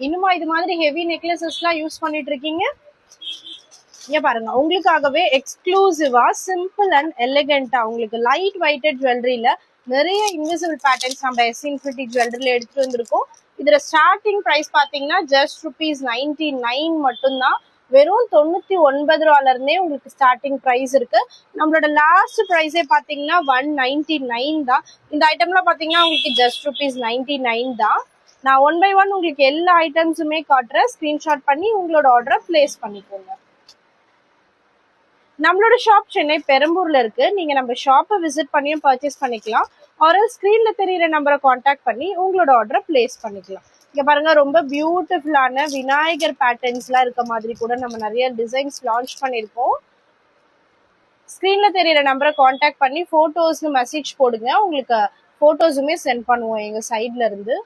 இன்னுமா இது மாதிரி ஹெவி நெக்லசஸ்லாம் யூஸ் பண்ணிட்டு இருக்கீங்க? இங்க பாருங்க, உங்களுக்காகவே எக்ஸ்க்ளூசிவா சிம்பிள் அண்ட் எலிகண்டா உங்களுக்கு லைட் வெயிட்டட் ஜுவல்லரியில நிறைய இன்விசிபிள் பேட்டர்ன்ஸ் நம்ம எஸ் இன்ஃபினிட்டி ஜுவல்லரியில எடுத்துட்டு வந்திருக்கோம். இதுல ஸ்டார்டிங் பிரைஸ் பாத்தீங்கன்னா ஜஸ்ட் ₹99 மட்டும்தான். வெறும் 99 ரூபால இருந்தே உங்களுக்கு ஸ்டார்டிங் பிரைஸ் இருக்கு. நம்மளோட லாஸ்ட் பிரைஸே பாத்தீங்கன்னா 199 தான். இந்த ஐட்டம்லாம் பாத்தீங்கன்னா உங்களுக்கு ஜஸ்ட் ₹99 தான். நான் 1 by 1 உங்களுக்கு எல்லா ஐட்டம்ஸுமே காட்டுறேன். ஸ்கிரீன்ஷாட் பண்ணி உங்களோட ஆர்டரை பிளேஸ் பண்ணிக்கோங்க. நம்மளோட ஷாப் சென்னை பெரம்பூர்ல இருக்கு. நீங்க நம்ம ஷாப்பை விசிட் பண்ணியும் பர்ச்சேஸ் பண்ணிக்கலாம். ஆர் ஸ்கிரீன்ல தெரியுற நம்பரை காண்டாக்ட் பண்ணி உங்களோட ஆர்டரை பிளேஸ் பண்ணிக்கலாம். இங்க பாருங்க, ரொம்ப பியூட்டிஃபுல்லான விநாயகர் பேட்டர்ன்ஸ்லாம் இருக்க மாதிரி கூட நம்ம நிறைய டிசைன்ஸ் லான்ச் பண்ணிருக்கோம். ஸ்கிரீன்ல தெரியுற நம்பரை காண்டாக்ட் பண்ணி போட்டோஸ்னு மெசேஜ் போடுங்க. உங்களுக்கு போட்டோஸுமே சென்ட் பண்ணுவோம் எங்க சைட்ல இருந்து.